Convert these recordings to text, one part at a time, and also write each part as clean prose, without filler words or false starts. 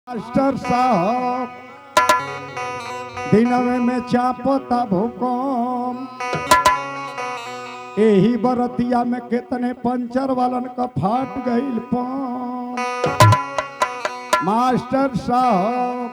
Master साहब दिनवे में चापता भूकंप, यही बरतिया में कितने पंचर वालन का फाट गईल पंप। मास्टर साहब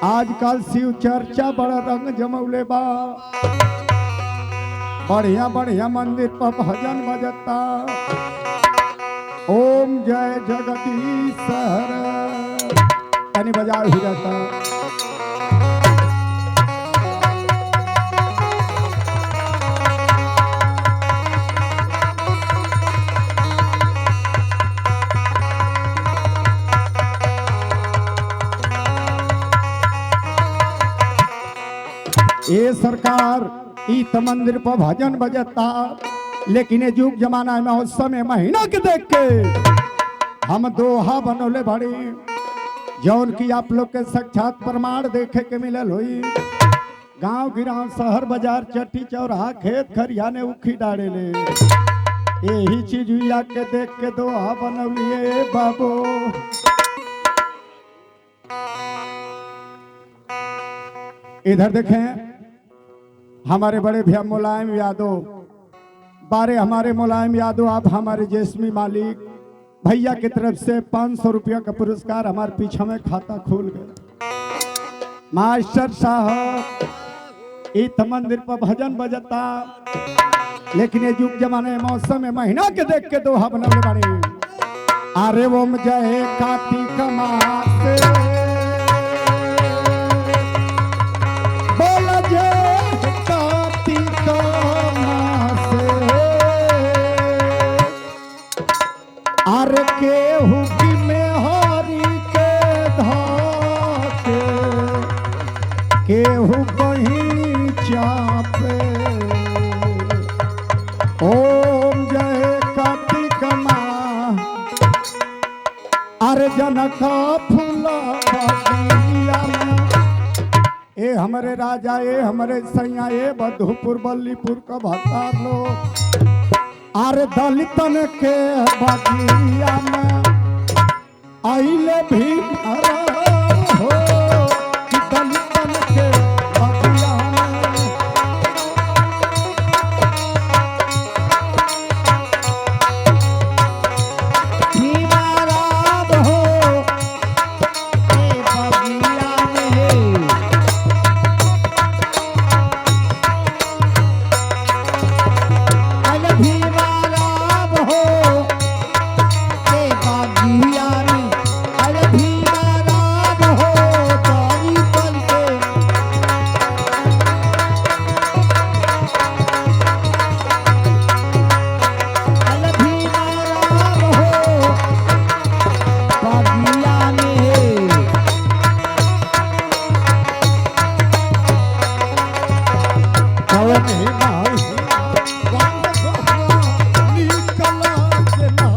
आजकल शिव चर्चा बड़ा रंग जमौले बा, बढ़िया बढ़िया मंदिर पर भजन बजता, ओम जय जगदीश यानी बजाय हो जाता। ये सरकार इत मंदिर पर भजन बजता, लेकिन ये युग जमाना में उस समय महीना के देख के हम दोहा बनोले बड़ी, जौन की आप लोग के साक्षात प्रमाण देखे के मिलल हुई। गांव गिराव शहर बाजार चट्टी चौराहा खेत खरियाने उखी डाले ले, यही चीज हुआ के देख के दोहा बनौलिए बाबू। इधर देखें हमारे बड़े भैया मुलायम यादव बारे, हमारे मुलायम यादव आप हमारे जेसमी मालिक भैया की तरफ से 500 रुपया का पुरस्कार हमारे पीछे में खाता खोल गया। मास्टर साहब इत मंदिर पर भजन बजता, लेकिन ये युग जमाने मौसम में महीना के देख के दोहा बनौले बानी। अरे वो जय कार्तिक मास बोल जय कार्तिक मास, अरे केहू की मेहरी के धाके केहू कहीं चापे। ओम जय कार्तिक माँ, अरे जनका फूला बगिया में, ए हमारे राजा ए हमारे सैया ए बधुपुर बल्लीपुर का भक्ता लोग, अरे दलितन के बगिया में आइले भी हो, कि दलितन के बगिया में भीमाराम हो के बगिया में, अरे भीमाराम हो के बगिया में, अरे भीमाराम हो तारी पल के, अरे भीमाराम हो बगिया में। कवने माही निकला देना,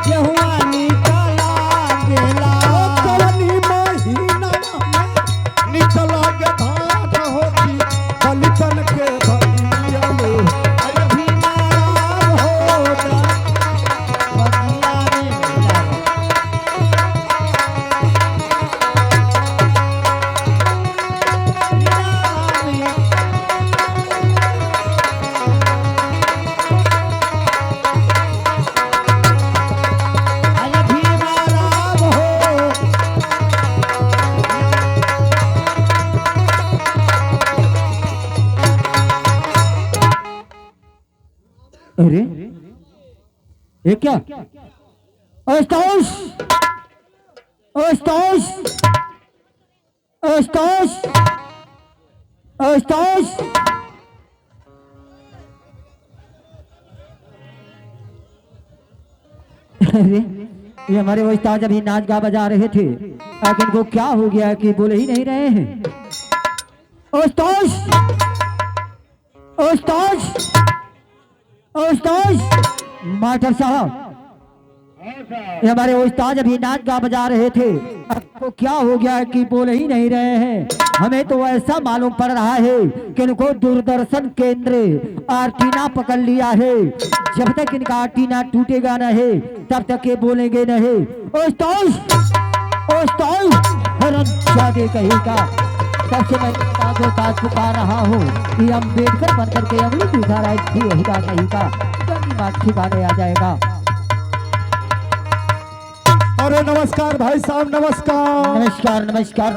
यहुआ निकला गेला, कवनी महीना निकला के धाट होती दलितन के बगिया में, अरे भीमाराम हो बगिया में। अरे भीमाराम हो, अरे ये क्या? अस्ताउस अस्ताउस अस्ताउस अस्ताउस, अरे ये हमारे उस्ताद अभी नाच गा बजा रहे थे, लेकिन इनको क्या हो गया कि बोले ही नहीं रहे हैं। अस्ताउस अस्ताउस अस्ताउस, मास्टर साहब ये हमारे उस्ताद अभी नाच गा बजा रहे थे, आपको क्या हो गया है कि बोल ही नहीं रहे हैं। हमें तो ऐसा मालूम पड़ रहा है कि इनको दूरदर्शन केंद्र आर्टीना पकड़ लिया है। जब तक इनका आर्टीना टूटेगा नहीं तब तक ये बोलेंगे नहीं। उस्ताद हरामजादे कहेगा, तब से मैं ताजो ताज पुकार रहा हूँ कि अम्बेडकर बन करके अगली दिखा रहा है यहूदा कहेगा, बात ठिकाने आ जाएगा। अरे नमस्कार भाई साहब, नमस्कार नमस्कार नमस्कार।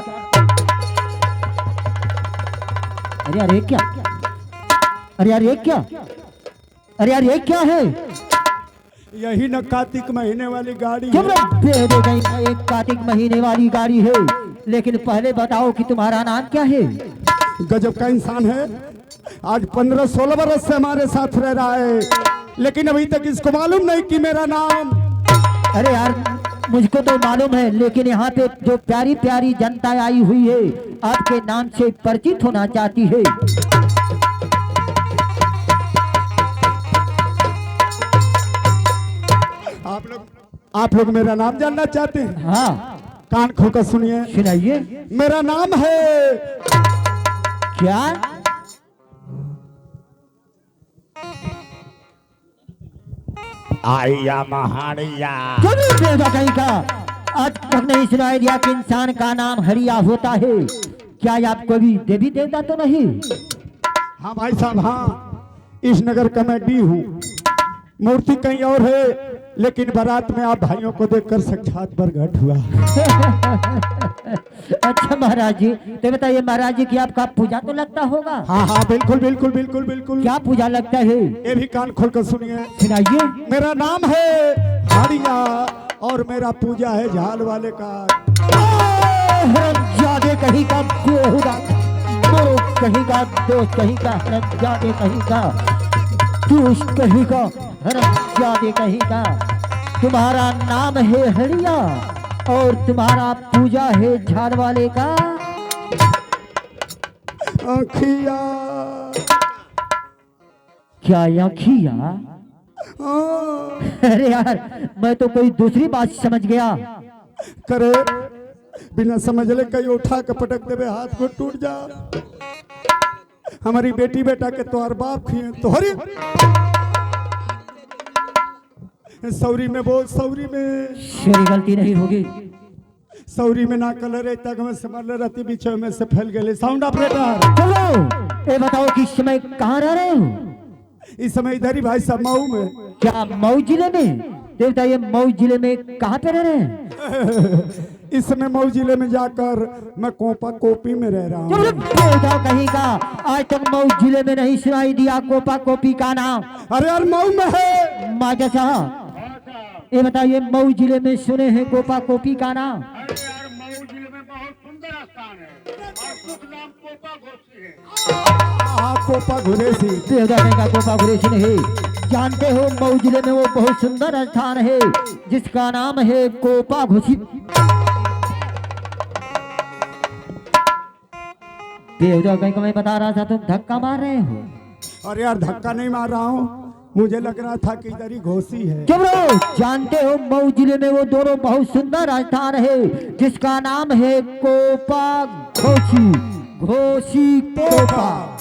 अरे अरे क्या, अरे अरे क्या, अरे यार ये क्या है? यही न कार्तिक महीने वाली गाड़ी क्यों है। एक कार्तिक महीने वाली गाड़ी है, लेकिन पहले बताओ कि तुम्हारा नाम क्या है? गजब का इंसान है, आज 15-16 बरस से हमारे साथ रह रहा है, लेकिन अभी तक इसको मालूम नहीं कि मेरा नाम। अरे यार मुझको तो मालूम है, लेकिन यहाँ पे जो प्यारी प्यारी जनता आई हुई है आपके नाम से परिचित होना चाहती है। आप लोग मेरा नाम जानना चाहते हैं? हाँ कान खोकर सुनिए, सुनाइए। मेरा नाम है क्या? आइया महारिया। कहीं का आज तक नहीं सुनाई दिया कि इंसान का नाम हरिया होता है। क्या ये आपको भी देवी देवता तो नहीं? हाँ भाई साहब, हाँ इस नगर का मैं डी हूँ, मूर्ति कहीं और है, लेकिन बारात में आप भाइयों को देखकर साक्षात प्रकट हुआ। अच्छा महाराज जी, तो बताइए महाराज जी की आपका पूजा तो लगता होगा? हाँ हाँ बिल्कुल बिल्कुल बिल्कुल बिल्कुल। क्या पूजा लगता है? ये भी कान खोलकर सुनिए, सुनाइए। मेरा नाम है हाड़िया और मेरा पूजा है झाल वाले का। हरामजादे कहीं का बेहुदा, कहीं का दोस्त, कहीं का हरामजादे, कहीं का दुष्ट, कहीं का हरामजादे, कहीं का। तुम्हारा नाम है हरिया और तुम्हारा पूजा है झाड़ वाले का। आँखिया। क्या आँखिया? अरे यार मैं तो कोई दूसरी बात समझ गया। करे बिना समझ ले कहीं उठा के पटक देवे, हाथ को टूट जा। हमारी बेटी बेटा के तोहर बाप खिए तोहरी सौरी में बोल, सौरी में। शेरी गलती नहीं होगी। सौरी में ना कलर है तक में समझ रहती, बीच में से फैल गए। साउंड ऑपरेटर चलो ये बताओ कि इस समय कहाँ रह रहे हो? इस समय इधर ही भाई साहब, मऊ में। क्या मऊ जिले में? तो बताइए मऊ जिले में कहाँ पे रह रहे हैं? इस समय मऊ जिले में जाकर मैं कोपा कोपी में रह रहा हूँ। कहीं का आज तक मऊ जिले में नहीं सुनाई दिया कोपा कोपी का नाम। अरे यार मऊ में है। माजा साहब ये बताइए मऊ जिले में सुने हैं कोपा कोपी का नाम? मऊ जिले में बहुत सुंदर स्थान है और शुभ नाम कोपा घोसी है। कोपा घुरेसी। का कोपा घुरेसी है। जानते हो मऊ जिले में वो बहुत सुंदर स्थान है जिसका नाम है कोपा घोसी। देवदा कहीं को मैं बता रहा था, तुम धक्का मार रहे हो। अरे यार धक्का नहीं मार रहा हूँ, मुझे लग रहा था कि इधर ही घोसी है। चुप रहो। जानते हो मऊ जिले में वो दोनों बहुत सुंदर स्थान है जिसका नाम है कोपा घोसी। घोसी कोपा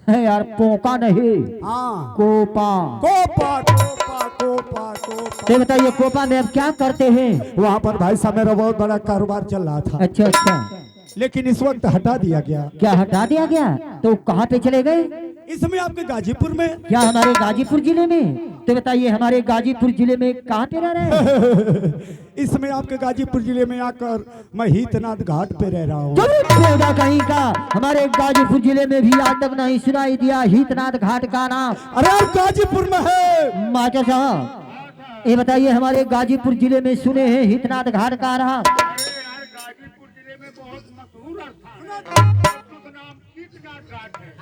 है यार, पोका नहीं। हाँ कोपा कोपा कोपा कोपा कोपा। ये बताइए कोपा में अब क्या करते हैं? वहाँ पर भाई साहब मेरा बहुत बड़ा कारोबार चल रहा था। अच्छा अच्छा, लेकिन इस वक्त हटा दिया गया। क्या हटा दिया गया? तो कहाँ पे चले गए? इस समय आपके गाजीपुर में। क्या हमारे गाजीपुर जिले में? तो बताइए हमारे गाजीपुर जिले में कहाँ पे रह रहे हैं? इस समय आपके गाजीपुर जिले में आकर मैं हीतनाथ घाट पे रह रहा हूँ। कहीं का हमारे गाजीपुर जिले में भी आज तक नहीं सुनाई दिया हीतनाथ घाट का नाम। अरे यार गाजीपुर में है। माचा साहब ये बताइए हमारे गाजीपुर जिले में सुने हैं हीतनाथ घाट का नाम? गाजीपुर जिले में बहुत मशहूर स्थान है, शुभ नाम कीटनाथ घाट है।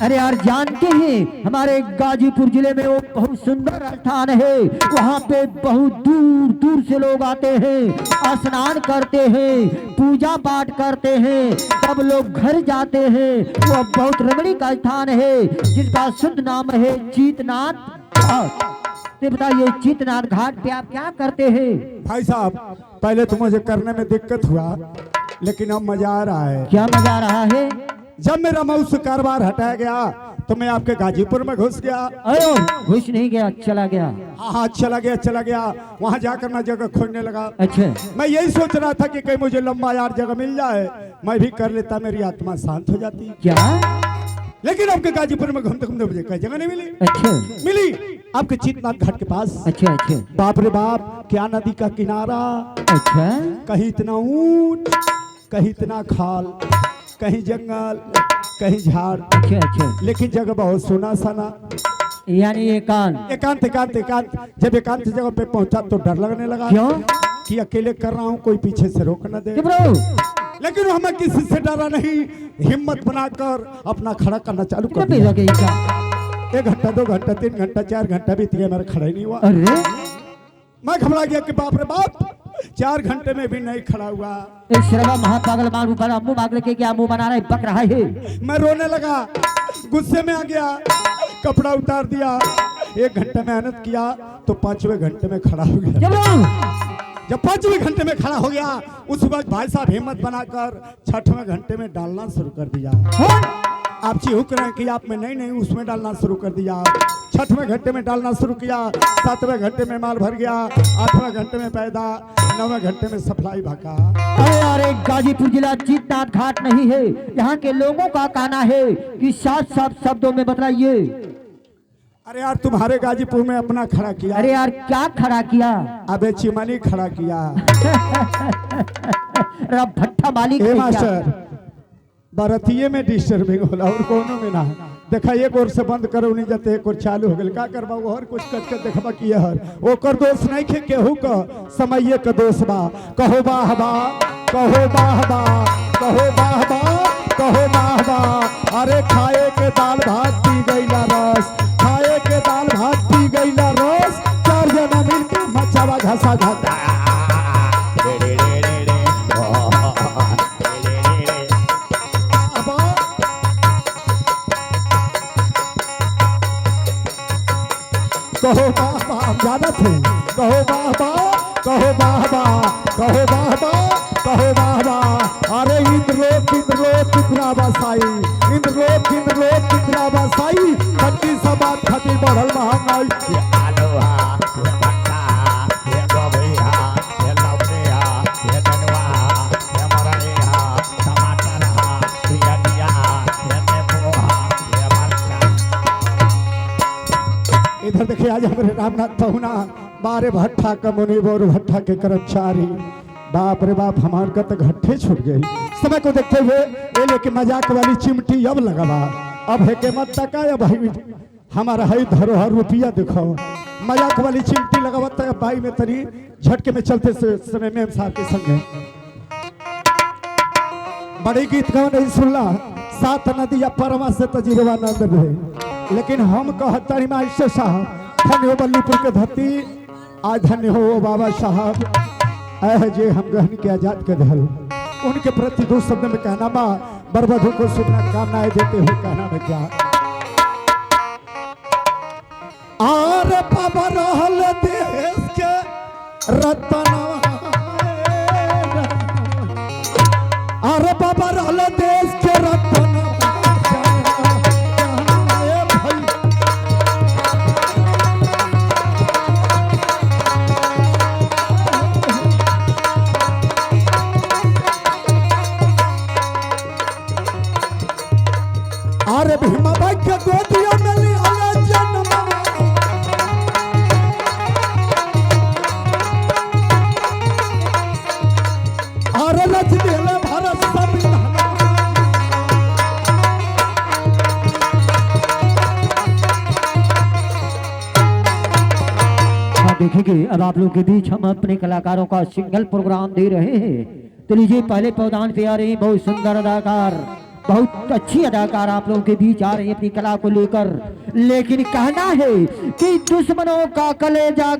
अरे यार जानते हैं हमारे गाजीपुर जिले में वो बहुत सुंदर स्थान है, वहाँ पे बहुत दूर दूर से लोग आते हैं, स्नान करते हैं, पूजा पाठ करते हैं, तब लोग घर जाते हैं। वो बहुत रमणीक स्थान है जिसका शुद्ध नाम है चीतनाथ घाट। तो बताइए चितनार घाट पे आप क्या करते हैं? भाई साहब पहले तो मुझे करने में दिक्कत हुआ, लेकिन अब मजा आ रहा है। क्या मजा आ रहा है? जब मेरा मऊस कारोबार हटाया गया तो मैं आपके गाजीपुर में घुस गया। अयो घुस नहीं गया, चला गया। हाँ चला गया। वहाँ जाकर मैं जगह खोजने लगा। अच्छा मैं यही सोच रहा था कि कहीं मुझे लंबा यार जगह मिल जाए, मैं भी कर लेता, मेरी आत्मा शांत हो जाती। क्या? लेकिन आपके गाजीपुर में घूमते घूमते मुझे कहीं जगह नहीं मिली। अच्छा मिली आपके चितनाथ घाट के पास। अच्छा अच्छा बाप रे बाप, क्या नदी का किनारा, अच्छा कहीं इतना ऊंच, कहीं इतना खाल, कहीं जंगल, कहीं झाड़, अच्छा अच्छा। लेकिन जगह बहुत सोना सना। यानी एकांत। एकांत एकांत एकांत। जब एकांत जगह पे पहुंचा तो डर लगने लगा। क्यों? कि अकेले कर रहा हूँ, कोई पीछे से रोक न दे। चुप रहो। लेकिन हमें किसी से डरा नहीं, हिम्मत बनाकर अपना खड़ा करना चालू कर कितना दिया। पैसा क्या? 1 घंटा 2 घंटा 3 घंटा 4 घंटा बीत गया, मेरा खड़ा ही नहीं हुआ। अरे मैं घबरा गया कि बाप रे बाप, 4 घंटे में भी नहीं खड़ा हुआ। इस शर्मा महापागल मारू पर मुंह मांग के क्या मुंह बना रहा है, बक रहा है। मैं रोने लगा, गुस्से में आ गया, कपड़ा उतार दिया। 1 घंटा मेहनत किया तो 5वें घंटे में खड़ा हो गया। चुप रहो। जब 5वें घंटे में खड़ा हो गया, उस वक्त भाई साहब हिम्मत बनाकर 6वें घंटे में डालना शुरू कर दिया। आप चिहुक रहे हैं कि आप में नहीं उसमें डालना शुरू कर दिया। 6वें घंटे में डालना शुरू किया, 7वें घंटे में माल भर गया, 8वें घंटे में पैदा, 9वें घंटे में सप्लाई भागा। अरे गाजीपुर जिला चितनाथ घाट नहीं है, यहाँ के लोगों का कहना है कि साफ साफ शब्दों में बताइए। अरे यार तुम्हारे गाजीपुर में अपना खड़ा किया। अरे यार क्या खड़ा किया? अबे चिमनी खड़ा किया। भट्टा मालिक ए है क्या? मास्टर, बरतिये में डिस्टर्बिंग होला और कोनो में ना। देखा एक ओर से बंद करो नहीं जाते, एक और चालू हो गल। का करबा और कुछ कच के देखबा किए हर ओकर दोष नहीं खे, केहू का समये का दोष बा। कहो वाह वाह, कहो वाह वाह, कहो वाह वाह, कहो वाह वाह। अरे खाए के दाल भात पी गईला रस, खाए के दाल भात पी गईला रस, 4 जना मिलके मचावा घसा घसा। कहो वाह वाह, ज्यादा थे। कहो वाह वाह, कहो वाह वाह, कहो वाह वाह, कहो वाह वाह। अरे इंद्रलोक इंद्रलोक कितना बसाई, इंद्रलोक इंद्रलोक कितना बसाई। खट्टी सब बात खटी बढ़ल महंगाई। ये आलूहा, ये भट्टा, ये गोभिया, ये लौकिया, ये नेनुआ, ये मरैया, टमाटरहा, पियनिया, ये नेबोहा, ये मरचा। इधर देखिए आज हमारे रामनाथ पहुना बारे भट्टा का मुनीब और भट्टा के कर्मचारी। बाप रे बाप, हमार का तो घट्टे छूट गई। समय को देखते हुए ये लेके मजाक वाली चिमटी अब लगवा, अब है के मत तका या भाई हमारा है धरोहर रुपया देखो। मजाक वाली चिमटी लगवा तक भाई में तरी झटके में चलते से समय में साहब के संग बड़ी गीत गाओ नहीं सुनला। 7 नदिया परमा से तजीरवा नंद रहे, लेकिन हम कहतरी मास्टर साहब धन्य हो बल्लीपुर के धरती, आज धन्य हो बाबा साहब। ऐ जे हम गहन के आजाद के दहल, उनके प्रति 2 शब्द में कहना बा। बरबधु को शुभकामनाएं देते हुए कहना में क्या आर बाबा रहल देश के रतनवा, अरे बाबा रहल देश के रतनवा। अरे भीमा भाई के गोदिया में लिया जन्म, अरे रच दिले भारत संविधान। देखेंगे अब आप लोग के बीच हम अपने कलाकारों का सिंगल प्रोग्राम दे रहे हैं। तो लीजिए पहले पौधान पे आ रहे हैं बहुत सुंदर अदाकार, बहुत अच्छी अदाकार आप लोगों के बीच आ रही है अपनी कला को लेकर। लेकिन कहना है कि दुश्मनों का कलेजा